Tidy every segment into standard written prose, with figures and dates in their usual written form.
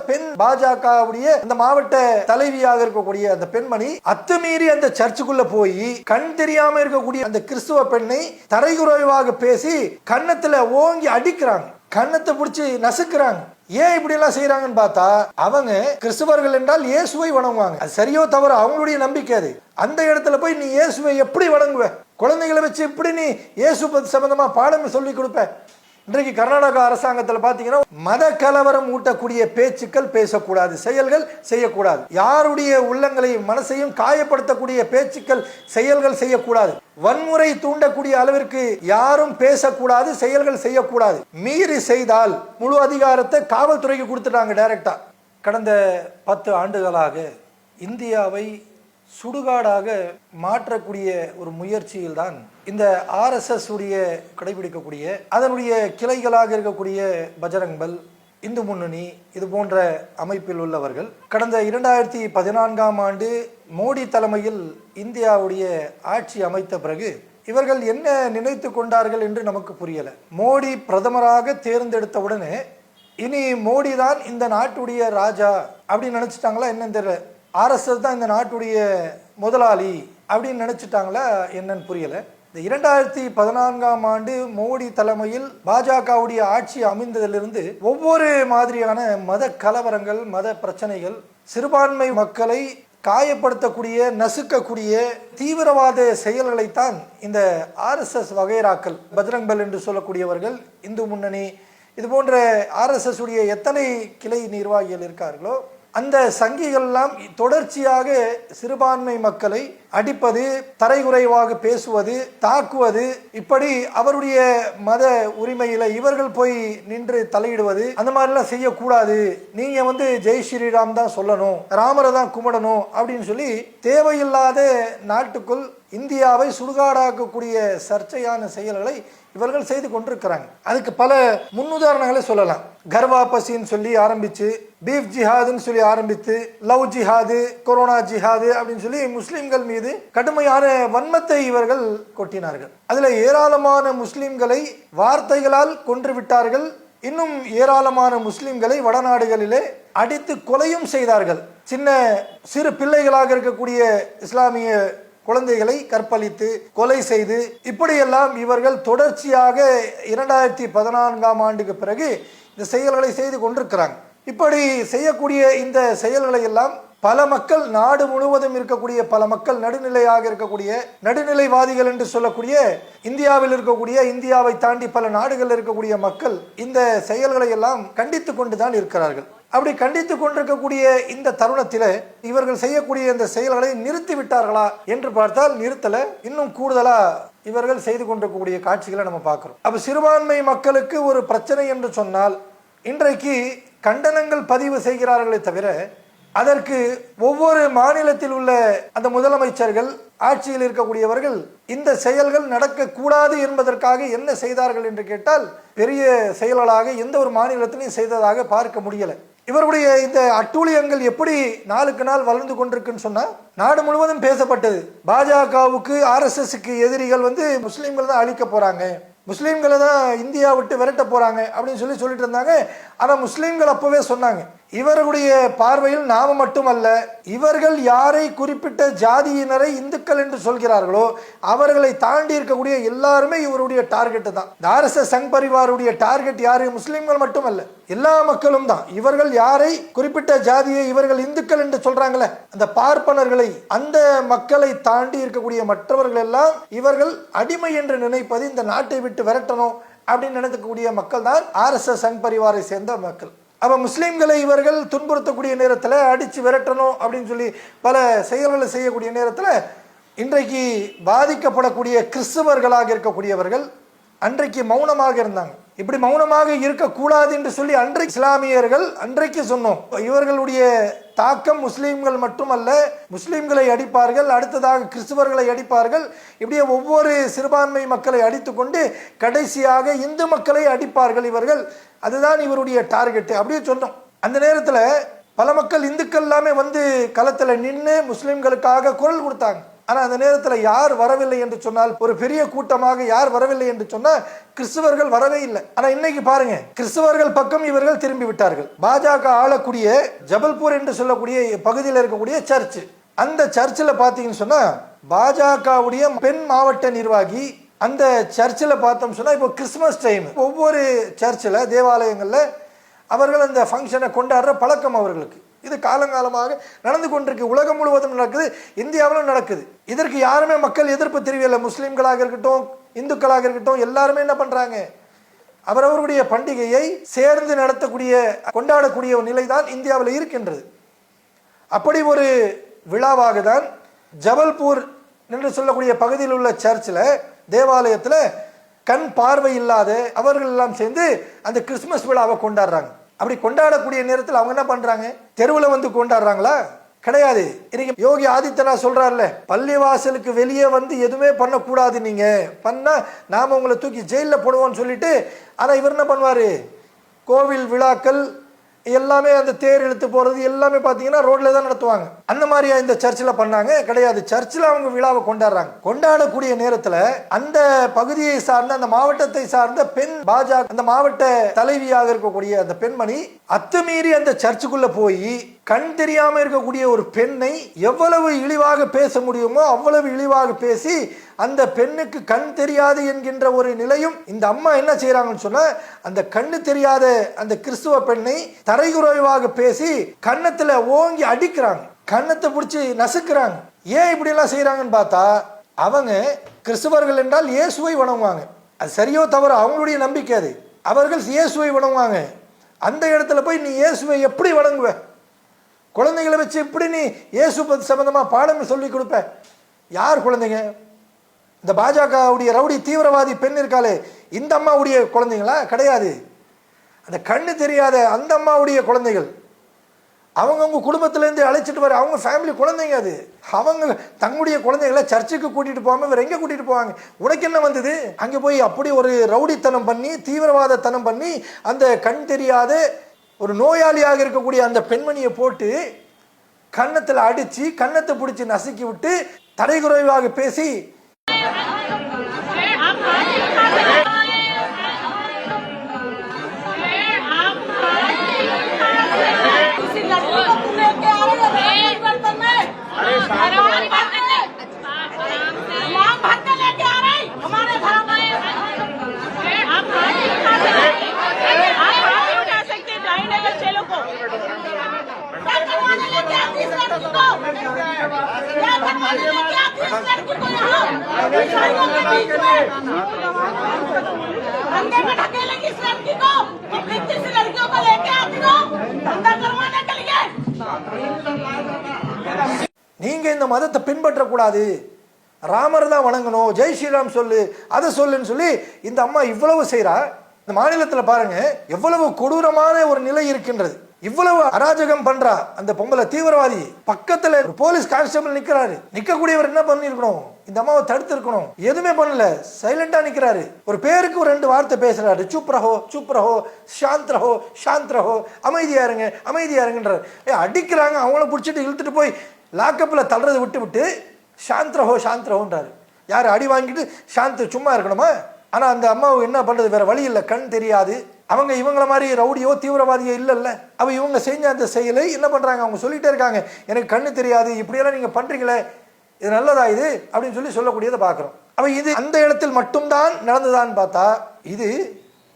பெண் பாஜகவுடைய அந்த மாவட்ட தலைவியாக இருக்கக்கூடிய அந்த பெண்மணி அத்துமீறி அந்த சர்ச்சுக்குள்ள போய் கண் தெரியாம இருக்கக்கூடிய அந்த கிறிஸ்துவ பெண்ணை தரைகுறைவாக பேசி கன்னத்துல ஓங்கி அடிக்கிறாங்க, கன்னத்தை பிடிச்சி நசுக்கிறாங்க. ஏன் இப்படி எல்லாம் செய்யறாங்கன்னு பார்த்தா, அவங்க கிறிஸ்தவர்கள் என்றால் இயேசுவை வணங்குவாங்க. அது சரியோ தவிர அவங்களுடைய நம்பிக்கை அது. அந்த இடத்துல போய் நீ இயேசுவை எப்படி வணங்குவ? குழந்தைகளை வச்சு எப்படி நீ இயேசு சம்பந்தமா பாடம் சொல்லி கொடுப்ப? இன்றைக்கு கர்நாடகா அரசாங்கத்தில் பார்த்தீங்கன்னா மத கலவரம் ஊட்டக்கூடிய பேச்சுக்கள் பேசக்கூடாது, செயல்கள் செய்யக்கூடாது. யாருடைய உள்ளங்களையும் மனசையும் காயப்படுத்தக்கூடிய பேச்சுக்கள் செயல்கள் செய்யக்கூடாது. வன்முறை தூண்டக்கூடிய அளவிற்கு யாரும் பேசக்கூடாது, செயல்கள் செய்யக்கூடாது. மீறி செய்தால் முழு அதிகாரத்தை காவல்துறைக்கு கொடுத்துட்டாங்க டைரக்டா. கடந்த 10 ஆண்டுகளாக இந்தியாவை சுடுகாடாக மாற்றக்கூடிய ஒரு முயற்சியில் தான் இந்த RSS உடைய கடைபிடிக்கக்கூடிய அதனுடைய கிளைகளாக இருக்கக்கூடிய பஜரங்பல், இந்து முன்னணி, இது போன்ற அமைப்பில் உள்ளவர்கள் கடந்த 2014ஆம் ஆண்டு மோடி தலைமையில் இந்தியாவுடைய ஆட்சி அமைத்த பிறகு இவர்கள் என்ன நினைத்து கொண்டார்கள் என்று நமக்கு புரியல. மோடி பிரதமராக தேர்ந்தெடுத்த உடனே இனி மோடி தான் இந்த நாட்டுடைய ராஜா அப்படின்னு நினைச்சிட்டாங்களா என்னன்னு தெரியல. RSS தான் இந்த நாட்டுடைய முதலாளி அப்படின்னு நினைச்சிட்டாங்களா என்னன்னு புரியல. இந்த 2014ஆம் ஆண்டு மோடி தலைமையில் பாஜகவுடைய ஆட்சி அமைந்ததிலிருந்து ஒவ்வொரு மாதிரியான மத கலவரங்கள், மத பிரச்சனைகள், சிறுபான்மை மக்களை காயப்படுத்தக்கூடிய, நசுக்கக்கூடிய தீவிரவாத செயல்களைத்தான் இந்த RSS வகைராக்கள், பஜ்ரங்பல் என்று சொல்லக்கூடியவர்கள், இந்து முன்னணி, இது போன்ற RSS உடைய எத்தனை கிளை நிர்வாகிகள் இருக்கார்களோ அந்த சங்கிகள்லாம் தொடர்ச்சியாக சிறுபான்மை மக்களை அடிப்பது, தரைகுறைவாக பேசுவது, தாக்குவது, இப்படி அவருடைய மத உரிமையில இவர்கள் போய் நின்று தலையிடுவது, அந்த மாதிரிலாம் செய்யக்கூடாது, நீங்க ஜெய் ஸ்ரீராம் தான் சொல்லணும், ராமரை தான் கும்பிடணும் அப்படின்னு சொல்லி தேவையில்லாத நாட்டுக்குள் இந்தியாவை சுடுகாடாக்கக்கூடிய சர்ச்சையான செயல்களை இவர்கள் செய்து கொண்டிருக்கிறாங்க. அதுக்கு பல முன்னுதாரணங்களை சொல்லலாம். கர்வாபசின்னு சொல்லி ஆரம்பிச்சு, பீஃப் ஜிஹாதுன்னு சொல்லி ஆரம்பித்து, லவ் ஜிஹாது, கொரோனா ஜிஹாது அப்படின்னு சொல்லி முஸ்லிம்கள் மீது கடுமையான வன்மத்தை இவர்கள் கொட்டினார்கள். அதுல ஏராளமான முஸ்லிம்களை வார்த்தைகளால் கொன்று விட்டார்கள். இன்னும் ஏராளமான முஸ்லிம்களை வடநாடுகளிலே அடித்து கொலையும் செய்தார்கள். சின்ன சிறு பிள்ளைகளாக இருக்கக்கூடிய இஸ்லாமிய குழந்தைகளை கற்பழித்து கொலை செய்து இப்படியெல்லாம் இவர்கள் தொடர்ச்சியாக 2014ஆம் ஆண்டுக்கு பிறகு இந்த செயல்களை செய்து கொண்டிருக்கிறாங்க. இப்படி செய்யக்கூடிய இந்த செயல்களை எல்லாம் பல மக்கள், நாடு முழுவதும் இருக்கக்கூடிய பல மக்கள், நடுநிலையாக இருக்கக்கூடிய நடுநிலைவாதிகள் என்று சொல்லக்கூடிய இந்தியாவில் இருக்கக்கூடிய, இந்தியாவை தாண்டி பல நாடுகளில் இருக்கக்கூடிய மக்கள் இந்த செயல்களை எல்லாம் கண்டித்து கொண்டுதான் இருக்கிறார்கள். அப்படி கண்டித்து கொண்டிருக்கக்கூடிய இந்த தருணத்தில் இவர்கள் செய்யக்கூடிய இந்த செயல்களை நிறுத்தி விட்டார்களா என்று பார்த்தால் நிறுத்தல. இன்னும் கூடுதலா இவர்கள் செய்து கொண்டிருக்கக்கூடிய காட்சிகளை நம்ம பார்க்கிறோம். அப்ப சிறுபான்மை மக்களுக்கு ஒரு பிரச்சனை என்று சொன்னால் இன்றைக்கு கண்டனங்கள் பதிவு செய்கிறார்களே தவிர அதற்கு ஒவ்வொரு மாநிலத்தில் உள்ள அந்த முதலமைச்சர்கள், ஆட்சியில் இருக்கக்கூடியவர்கள் இந்த செயல்கள் நடக்கக்கூடாது என்பதற்காக என்ன செய்தார்கள் என்று கேட்டால் பெரிய செயல்களாக எந்த ஒரு மாநிலத்திலையும் செய்ததாக பார்க்க முடியல. இவருடைய இந்த அட்டூழியங்கள் எப்படி நாளுக்கு நாள் வளர்ந்து கொண்டிருக்குன்னு சொன்னா நாடு முழுவதும் பேசப்பட்டது. பாஜகவுக்கு, RSSக்கு எதிரிகள் முஸ்லிம்கள் தான் அழிக்க போறாங்க, முஸ்லீம்களை தான் இந்தியா விட்டு விரட்ட போறாங்க அப்படின்னு சொல்லிட்டு இருந்தாங்க. ஆனா முஸ்லீம்கள் அப்பவே சொன்னாங்க, இவர்களுடைய பார்வையில் நாம மட்டுமல்ல, இவர்கள் யாரை குறிப்பிட்ட ஜாதியினரை இந்துக்கள் என்று சொல்கிறார்களோ அவர்களை தாண்டி இருக்கக்கூடிய எல்லாருமே இவருடைய டார்கெட் தான். RSS சங் பரிவாருடைய டார்கெட் யாரு? முஸ்லீம்கள் மட்டுமல்ல, எல்லா மக்களும் தான். இவர்கள் யாரை குறிப்பிட்ட ஜாதியை இவர்கள் இந்துக்கள் என்று சொல்றாங்களே, அந்த பார்ப்பனர்களை, அந்த மக்களை தாண்டி இருக்கக்கூடிய மற்றவர்கள் எல்லாம் இவர்கள் அடிமை என்று நினைப்பது, இந்த நாட்டை விட்டு விரட்டணும் அப்படின்னு நினைக்கக்கூடிய மக்கள் தான் RSS சங் பரிவாரை சேர்ந்த மக்கள். அப்ப முஸ்லிம்களை இவர்கள் துன்புறுத்தக்கூடிய நேரத்தில், அடிச்சு விரட்டணும் அப்படின்னு சொல்லி பல செயல்களை செய்யக்கூடிய நேரத்தில் இன்றைக்கு பாதிக்கப்படக்கூடிய கிறிஸ்தவர்களாக இருக்கக்கூடியவர்கள் அன்றைக்கு மௌனமாக இருந்தாங்க. இப்படி மௌனமாக இருக்கக்கூடாது என்று சொல்லி அன்றைக்கு இஸ்லாமியர்கள் அன்றைக்கு சொன்னோம், இவர்களுடைய தாக்கம் முஸ்லீம்கள் மட்டுமல்ல, முஸ்லீம்களை அடிப்பார்கள், அடுத்ததாக கிறிஸ்தவர்களை அடிப்பார்கள், இப்படியே ஒவ்வொரு சிறுபான்மை மக்களை அடித்து கொண்டு கடைசியாக இந்து மக்களை அடிப்பார்கள் இவர்கள், அதுதான் இவருடைய டார்கெட் அப்படியே சொன்னோம். அந்த நேரத்தில் பல மக்கள், இந்துக்கள் எல்லாமே களத்தில் நின்று முஸ்லீம்களுக்காக குரல் கொடுத்தாங்க. ஆனா அந்த நேரத்தில் யார் வரவில்லை என்று சொன்னால், ஒரு பெரிய கூட்டமாக யார் வரவில்லை என்று சொன்னால் கிறிஸ்தவர்கள் வரவே இல்லை. ஆனா இன்னைக்கு பாருங்க, கிறிஸ்தவர்கள் பக்கம் இவர்கள் திரும்பி விட்டார்கள். பாஜக ஆளக்கூடிய ஜபல்பூர் என்று சொல்லக்கூடிய பகுதியில் இருக்கக்கூடிய சர்ச், அந்த சர்ச்சில் பார்த்தீங்கன்னு சொன்னா பாஜகவுடைய பெண் மாவட்ட நிர்வாகி அந்த சர்ச்சில் பார்த்தோம் சொன்னா, இப்போ கிறிஸ்துமஸ் டைம் ஒவ்வொரு சர்ச்சில் தேவாலயங்களில் அவர்கள் அந்த ஃபங்க்ஷனை கொண்டாடுற பழக்கம் அவர்களுக்கு. இது காலங்காலமாக நடந்து கொண்டிருக்கு, உலகம் முழுவதும் நடக்குது, இந்தியாவிலும் நடக்குது. இதற்கு யாருமே மக்கள் எதிர்ப்பு தெரியவில்லை. முஸ்லீம்களாக இருக்கட்டும், இந்துக்களாக இருக்கட்டும், எல்லாருமே என்ன பண்றாங்க, அவரவருடைய பண்டிகையை சேர்ந்து நடத்தக்கூடிய கொண்டாடக்கூடிய ஒரு நிலை தான் இந்தியாவில் இருக்கின்றது. அப்படி ஒரு விழாவாக தான் ஜபல்பூர் என்று சொல்லக்கூடிய பகுதியில் உள்ள சர்ச்சில் தேவாலயத்தில் கண் பார்வை இல்லாத அவர்கள் எல்லாம் சேர்ந்து அந்த கிறிஸ்துமஸ் விழாவை கொண்டாடுறாங்க. அப்படி கொண்டாடக்கூடிய நேரத்தில் அவங்க என்ன பண்றாங்க, தெருவில் வந்து கொண்டாடுறாங்களா? கிடையாது. இன்னைக்கு யோகி ஆதித்யநாத் சொல்றாருல, பள்ளிவாசலுக்கு வெளியே வந்து எதுவுமே பண்ணக்கூடாது, நீங்க பண்ணா நாம உங்களை தூக்கி ஜெயிலில் போடுவோம்னு சொல்லிட்டு, ஆனா இவர் என்ன பண்ணுவாரு, கோவில் விழாக்கள் எல்லாமே அந்த தேர் இழுத்து போறது எல்லாமே பார்த்தீங்கன்னா ரோட்ல தான் நடத்துவாங்க. அந்த மாதிரியா இந்த சர்ச்சில் பண்ணாங்க? கிடையாது. சர்ச்சில் அவங்க விழாவை கொண்டாடுறாங்க. கொண்டாடக்கூடிய நேரத்தில் அந்த பகுதியை சார்ந்த அந்த மாவட்டத்தை சார்ந்த பெண் பாஜக அந்த மாவட்ட தலைவியாக இருக்கக்கூடிய அந்த பெண்மணி அத்துமீறி அந்த சர்ச்சுக்குள்ள போய் கண் தெரியாம இருக்கக்கூடிய ஒரு பெண்ணை எவ்வளவு இழிவாக பேச முடியுமோ அவ்வளவு இழிவாக பேசி அந்த பெண்ணுக்கு கண் தெரியாது என்கின்ற ஒரு நிலையும் இந்த அம்மா என்ன செய்யறாங்கன்னு சொன்னா, அந்த கண்ணு தெரியாத அந்த கிறிஸ்துவ பெண்ணை தரைகுறைவாக பேசி கன்னத்துல ஓங்கி அடிக்கிறாங்க, கன்னத்தை பிடிச்சி நசுக்கிறாங்க. ஏன் இப்படி எல்லாம் செய்யறாங்கன்னு பார்த்தா, அவங்க கிறிஸ்தவர்கள் என்றால் இயேசுவை வணங்குவாங்க. அது சரியோ தவறோ அவங்களுடைய நம்பிக்கை, அது அவர்கள் இயேசுவை வணங்குவாங்க. அந்த இடத்துல போய் நீ இயேசுவை எப்படி வணங்குவ? குழந்தைகளை வச்சு இப்படி நீ இயேசு சம்பந்தமா பாடம் சொல்லி கொடுப்ப? யார் குழந்தைங்க? இந்த பாஜகவுடைய ரவுடி தீவிரவாதி பெண் இருக்காளே, இந்த அம்மாவுடைய குழந்தைங்களா? கிடையாது. அந்த கண்ணு தெரியாத அந்த அம்மாவுடைய குழந்தைகள். அவங்கவுங்க குடும்பத்திலேருந்து அழைச்சிட்டு வர அவங்க ஃபேமிலி குழந்தைங்க. அது அவங்க தங்களுடைய குழந்தைகளை சர்ச்சுக்கு கூட்டிட்டு போகாம வேற எங்க கூட்டிட்டு போவாங்க? உனக்கு என்ன வந்தது? அங்கே போய் அப்படி ஒரு ரவுடித்தனம் பண்ணி தீவிரவாதத்தனம் பண்ணி அந்த கண் தெரியாத ஒரு நோயாளியாக இருக்கக்கூடிய அந்த பெண்மணியை போட்டு கன்னத்தில் அடிச்சு கன்னத்தை பிடிச்சி நசுக்கி விட்டு தடைகுறைவாக பேசி நீங்க இந்த மதத்தை பின்பற்றக்கூடாது, ராமர் தான் வணங்கணும், ஜெய் ஸ்ரீராம் சொல்லு, அதை சொல்லுன்னு சொல்லி இந்த அம்மா இவ்வளவு செய்யறா. இந்த மாநிலத்தில் பாருங்க எவ்வளவு கொடூரமான ஒரு நிலை இருக்கின்றது. இவ்வளவு அராஜகம் பண்றா அந்த பொம்பளை தீவிரவாதி. பக்கத்துல போலீஸ் கான்ஸ்டபிள் நிக்கிறாரு, நிக்கக்கூடியவர் என்ன பண்ணிருக்கணும், இந்த அம்மாவை தடுத்து இருக்கணும். எதுவுமே பண்ணல, சைலண்டா நிக்கிறாரு. ஒரு பேருக்கு ஒரு 2 வார்த்தை பேசுறாரு, சுப் ரஹோ சுப் ரஹோ, சாந்த் ரஹோ சாந்த் ரஹோ, அமைதியா இருங்க அமைதியா இருங்கன்றாரு. அடிக்கிறாங்க, அவங்கள பிடிச்சிட்டு இழுத்துட்டு போய் லாக்கப்ல தள்ளுறதை விட்டு விட்டு சாந்த் ரஹோ சாந்த் ரஹோன்றாரு. யார் அடி வாங்கிட்டு சாந்த் சும்மா இருக்கணுமா? ஆனா அந்த அம்மாவை என்ன பண்றது, வேற வழி இல்லை, கண் தெரியாது. அவங்க இவங்கள மாதிரி ரவுடியோ தீவிரவாதியோ இல்லைல்ல. அவ இவங்க செஞ்ச அந்த செயலை என்ன பண்றாங்க, அவங்க சொல்லிட்டே இருக்காங்க, எனக்கு கண்ணு தெரியாது, இப்படியெல்லாம் நீங்க பண்றீங்களே, இது நல்லதா இது அப்படின்னு சொல்லக்கூடியதை பார்க்குறோம். அவ இது அந்த இடத்தில் மட்டும்தான் நடந்ததான்னு பார்த்தா, இது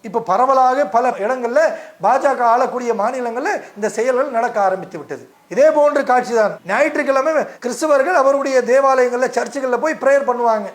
இப்போ பரவலாக பல இடங்கள்ல பாஜக ஆளக்கூடிய மாநிலங்கள்ல இந்த செயல்கள் நடக்க ஆரம்பித்து விட்டது. இதே போன்ற காட்சி தான் ஞாயிற்றுக்கிழமை கிறிஸ்தவர்கள் அவருடைய தேவாலயங்கள்ல சர்ச்சுகளில் போய் பிரேயர் பண்ணுவாங்க.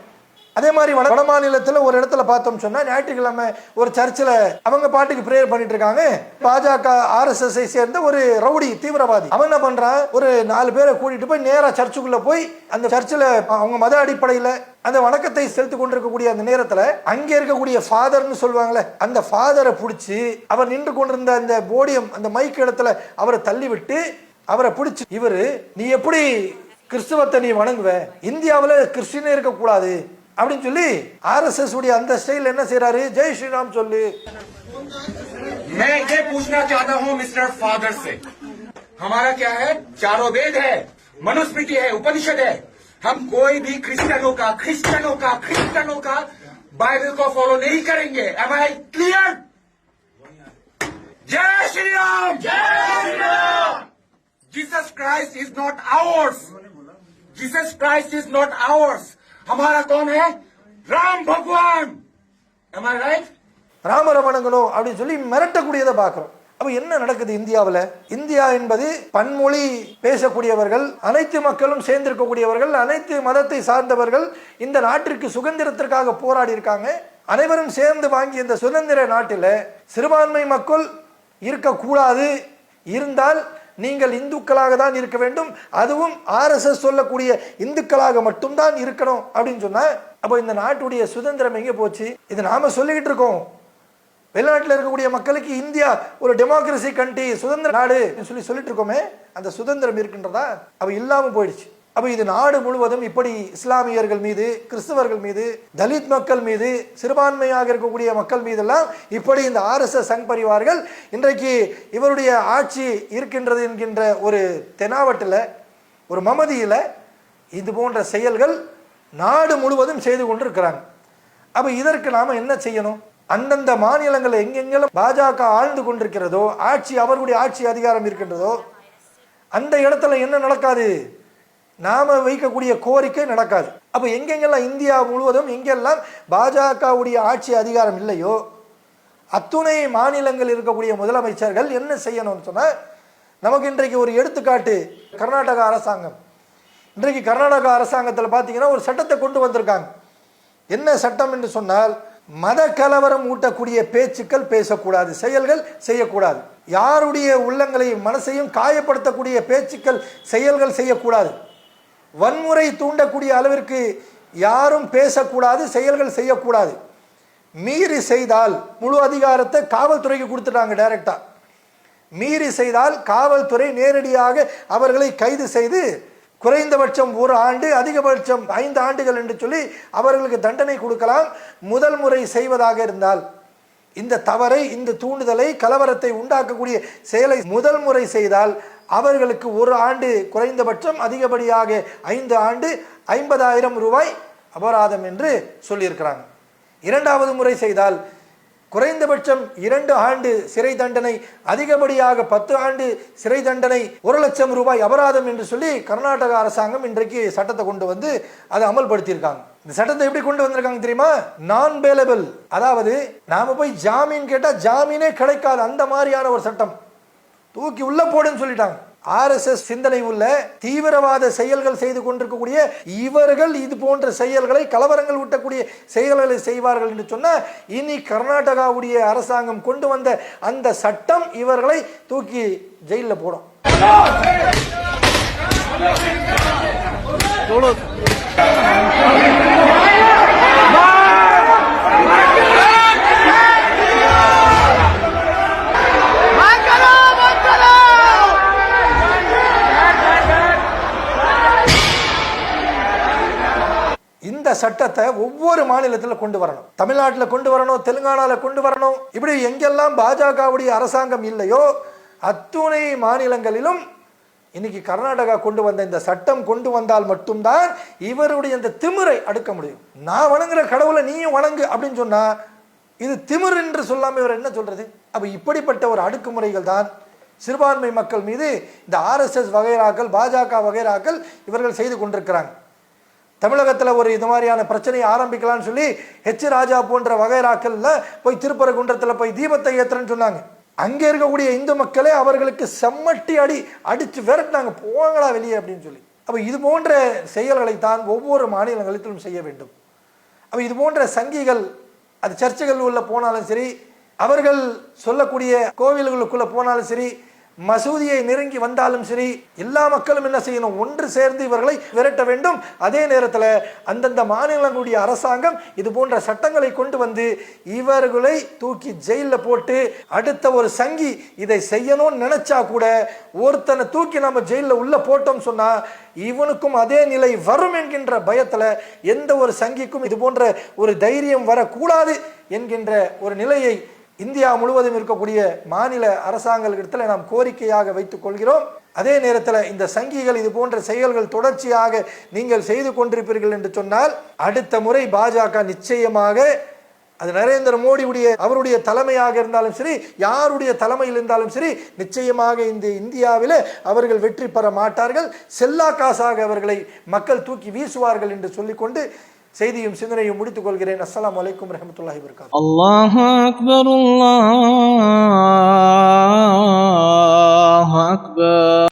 அதே மாதிரி வட மாநிலத்தில் ஒரு இடத்துல பார்த்தோம் சொன்னா, ஞாயிற்றுக்கிழமை ஒரு சர்ச்சில் அவங்க பாட்டுக்கு பிரேயர் பண்ணிட்டு இருக்காங்க. பாஜக RSS சேர்ந்த ஒரு ரவுடி தீவிரவாதி அவன் என்ன பண்றான், ஒரு 4 பேரை கூட்டிட்டு போய் நேரா சர்ச்சுக்குள்ள போய் அந்த சர்ச்சில் அவங்க மத அடிப்படையில் அந்த வணக்கத்தை செலுத்தி கொண்டிருக்கக்கூடிய அந்த நேரத்தில் அங்கே இருக்கக்கூடிய ஃபாதர்னு சொல்லுவாங்களே, அந்த ஃபாதரை பிடிச்சி அவர் நின்று கொண்டிருந்த அந்த போடியம் அந்த மைக் இடத்துல அவரை தள்ளி விட்டு அவரை பிடிச்சி, இவரு நீ எப்படி கிறிஸ்துவத்தை நீ வணங்குவ, இந்தியாவில் கிறிஸ்டினே இருக்கக்கூடாது அப்படின்னு சொல்லி RSS உடைய அந்த ஸ்டைல் என்ன செய்யறாரு, ஜெய் ஸ்ரீராம் சொல்லு. मैं ये पूछना चाहता हूँ मिस्टर फादर से, हमारा क्या है, चारों वेद है, मनुस्मृति है, उपनिषद है, हम कोई भी क्रिश्चियनों का बाइबल को फॉलो नहीं करेंगे। Am I clear? जय श्री राम। जय Shri Ram. Jesus Christ is not ours. Jesus Christ is not ours. हमारा कौन है? राम भगवान। Am I right? ராமரை வணங்கணும் அப்படின்னு சொல்லி மிரட்டக்கூடியதை பார்க்கிறோம். அப்ப என்ன நடக்குது இந்தியாவில்? இந்தியா என்பது பன்மொழி பேசக்கூடியவர்கள், அனைத்து மக்களும் சேர்ந்திருக்கக்கூடியவர்கள், அனைத்து மதத்தை சார்ந்தவர்கள் இந்த நாட்டிற்கு சுதந்திரத்திற்காக போராடி இருக்காங்க. அனைவரும் சேர்ந்து வாங்கிய இந்த சுதந்திர நாட்டில் சிறுபான்மை மக்கள் இருக்கக்கூடாது, இருந்தால் நீங்கள் இந்துக்களாக தான் இருக்க வேண்டும், அதுவும் RSS சொல்லக்கூடிய இந்துக்களாக மட்டும்தான் இருக்கணும் அப்படின்னு சொன்னா அப்போ இந்த நாட்டுடைய சுதந்திரம் எங்கே போச்சு? இது நாம சொல்லிக்கிட்டு இருக்கோம். வெளிநாட்டில் இருக்கக்கூடிய மக்களுக்கு இந்தியா ஒரு டெமோக்ரஸி கண்ட்ரி, சுதந்திர நாடு சொல்லிட்டு இருக்கோமே, அந்த சுதந்திரம் இருக்கின்றதா? அப்ப இல்லாம போயிடுச்சு. அப்ப இது நாடு முழுவதும் இப்படி இஸ்லாமியர்கள் மீது, கிறிஸ்தவர்கள் மீது, தலித் மக்கள் மீது, சிறுபான்மையாக இருக்கக்கூடிய மக்கள் மீதெல்லாம் இப்படி இந்த RSS சங் பரிவார்கள் இன்றைக்கு இவருடைய ஆட்சி இருக்கின்றது என்கின்ற ஒரு தெனாவட்டில், ஒரு மமதியில இது போன்ற செயல்கள் நாடு முழுவதும் செய்து கொண்டிருக்கிறாங்க. அப்ப இதற்கு நாம என்ன செய்யணும்? அந்தந்த மாநிலங்களில் எங்கெங்கெல்லாம் பாஜக ஆழ்ந்து கொண்டிருக்கிறதோ, ஆட்சி அவர்களுடைய ஆட்சி அதிகாரம் இருக்கின்றதோ, அந்த இடத்துல என்ன நடக்காது? நாம வைக்கக்கூடிய கோரிக்கை நடக்காது. அப்ப எங்கெங்கெல்லாம் இந்தியா முழுவதும் எங்கெல்லாம் பாஜகவுடைய ஆட்சி அதிகாரம் இல்லையோ அத்துணை மாநிலங்கள் இருக்கக்கூடிய முதலமைச்சர்கள் என்ன செய்யணும்னு சொன்னா, நமக்கு இன்றைக்கு ஒரு எடுத்துக்காட்டு கர்நாடகா அரசாங்கம். இன்றைக்கு கர்நாடகா அரசாங்கத்தில் பார்த்தீங்கன்னா ஒரு சட்டத்தை கொண்டு வந்திருக்காங்க. என்ன சட்டம் என்று சொன்னால், மத கலவரம் ஊட்டக்கூடிய பேச்சுக்கள் பேசக்கூடாது, செயல்கள் செய்யக்கூடாது. யாருடைய உள்ளங்களையும் மனசையும் காயப்படுத்தக்கூடிய பேச்சுக்கள் செயல்கள் செய்யக்கூடாது. வன்முறை தூண்டக்கூடிய அளவிற்கு யாரும் பேசக்கூடாது, செயல்கள் செய்யக்கூடாது. மீறி செய்தால் முழு அதிகாரத்தை காவல்துறைக்கு கொடுத்துட்டாங்க டைரக்டா. மீறி செய்தால் காவல்துறை நேரடியாக அவர்களை கைது செய்து குறைந்தபட்சம் 1 ஆண்டு, அதிகபட்சம் 5 ஆண்டுகள் என்று சொல்லி அவர்களுக்கு தண்டனை கொடுக்கலாம். முதல் முறை செய்வதாக இருந்தால், இந்த தவறை, இந்த தூண்டுதலை, கலவரத்தை உண்டாக்கக்கூடிய செயலை முதல் முறை செய்தால் அவர்களுக்கு 1 ஆண்டு குறைந்தபட்சம், அதிகப்படியாக 5 ஆண்டு, 50,000 ரூபாய் அபராதம் என்று சொல்லியிருக்கிறாங்க. இரண்டாவது முறை செய்தால் குறைந்தபட்சம் 2 ஆண்டு சிறை தண்டனை, அதிகப்படியாக 10 ஆண்டு சிறை தண்டனை, 1 லட்சம் ரூபாய் அபராதம் என்று சொல்லி கர்நாடக அரசாங்கம் இன்றைக்கு சட்டத்தை கொண்டு வந்து அதை அமல்படுத்தியிருக்காங்க. இந்த சட்டத்தை எப்படி கொண்டு வந்திருக்காங்க தெரியுமா? நான் பேலபிள், அதாவது நாம போய் ஜாமீன் கேட்டா ஜாமீனே கிடைக்காது, அந்த மாதிரியான ஒரு சட்டம். தூக்கி உள்ள போடுன்னு சொல்லிட்டாங்க. RSS சிந்தனை உள்ள தீவிரவாத செயல்கள் செய்து கொண்டிருக்கக்கூடிய இவர்கள் இது போன்ற செயல்களை, கலவரங்கள் ஊட்டக்கூடிய செயல்களை செய்வார்கள் என்று சொன்ன இனி கர்நாடகாவுடைய அரசாங்கம் கொண்டு வந்த அந்த சட்டம் இவர்களை தூக்கி ஜெயிலில் போடும். இந்த சட்டத்தை ஒவ்வொரு மாநிலத்தில் கொண்டு வரணும். தமிழ்நாட்டில் கொண்டு வரணும், தெலுங்கானாவில் கொண்டு வரணும். இப்படி எங்கெல்லாம் பாஜகவுடைய அரசாங்கம் இல்லையோ அத்துணை மாநிலங்களிலும் இன்னைக்கு கர்நாடகா கொண்டு வந்த இந்த சட்டம் கொண்டு வந்தால் மட்டும்தான் இவருடைய இந்த திமிரை அடுக்க முடியும். நான் வணங்குற கடவுளை நீயும் வணங்கு அப்படின்னு சொன்னா இது திமிர் என்று சொல்லாம இவர் என்ன சொல்றது? அப்ப இப்படிப்பட்ட ஒரு அடுக்குமுறைகள் தான் சிறுபான்மை மக்கள் மீது இந்த RSS வகைராக்கள், பாஜக வகைராக்கள் இவர்கள் செய்து கொண்டிருக்கிறாங்க. தமிழகத்தில் ஒரு இது மாதிரியான பிரச்சனையை ஆரம்பிக்கலாம்னு சொல்லி ராஜா போன்ற வகைராக்கள்ல போய் திருப்பரங்குன்றத்தில் போய் தீபத்தை ஏத்துறேன்னு சொன்னாங்க. அங்கே இருக்கக்கூடிய இந்து மக்களே அவர்களுக்கு செம்மட்டி அடிச்சு விரட்டினாங்க, போவாங்களா வெளியே அப்படின்னு சொல்லி. அப்ப இது போன்ற செயல்களை தான் ஒவ்வொரு மாநிலங்களிலும் செய்ய வேண்டும். அப்ப இது போன்ற சங்கிகள், அது சர்ச்சைகள் உள்ள போனாலும் சரி, அவர்கள் சொல்லக்கூடிய கோவில்களுக்குள்ள போனாலும் சரி, மசூதியை நெருங்கி வந்தாலும் சரி, எல்லா மக்களும் என்ன செய்யணும்? ஒன்று சேர்ந்து இவர்களை விரட்ட வேண்டும். அதே நேரத்தில் அந்தந்த மாநிலங்களுடைய அரசாங்கம் இது போன்ற சட்டங்களை கொண்டு வந்து இவர்களை தூக்கி ஜெயிலில் போட்டு, அடுத்த ஒரு சங்கி இதை செய்யணும்னு நினைச்சா கூட ஒருத்தனை தூக்கி நம்ம ஜெயிலில் உள்ள போட்டோம் சொன்னா இவனுக்கும் அதே நிலை வரும் என்கின்ற பயத்துல எந்த ஒரு சங்கிக்கும் இது போன்ற ஒரு தைரியம் வரக்கூடாது என்கின்ற ஒரு நிலையை இந்தியா முழுவதும் இருக்கக்கூடிய மாநில அரசாங்கங்களிடத்தில் நாம் கோரிக்கையாக வைத்துக் கொள்கிறோம். அதே நேரத்தில் இந்த சங்கிகள் இது போன்ற செயல்கள் தொடர்ச்சியாக நீங்கள் செய்து கொண்டிருப்பீர்கள் என்று சொன்னால் அடுத்த முறை பாஜக நிச்சயமாக, அது நரேந்திர மோடியுடைய அவருடைய தலைமையாக இருந்தாலும் சரி, யாருடைய தலைமையில் இருந்தாலும் சரி, நிச்சயமாக இந்த இந்தியாவில் அவர்கள் வெற்றி பெற மாட்டார்கள். செல்லா காசாக அவர்களை மக்கள் தூக்கி வீசுவார்கள் என்று சொல்லிக்கொண்டு செய்தியும் சிந்தனையும் முடித்துக் கொள்கிறேன். அஸ்ஸலாமு அலைக்கும் வரஹ்மத்துல்லாஹி வபரகாத்துஹு. அல்லாஹு அக்பர், அல்லாஹு அக்பர்.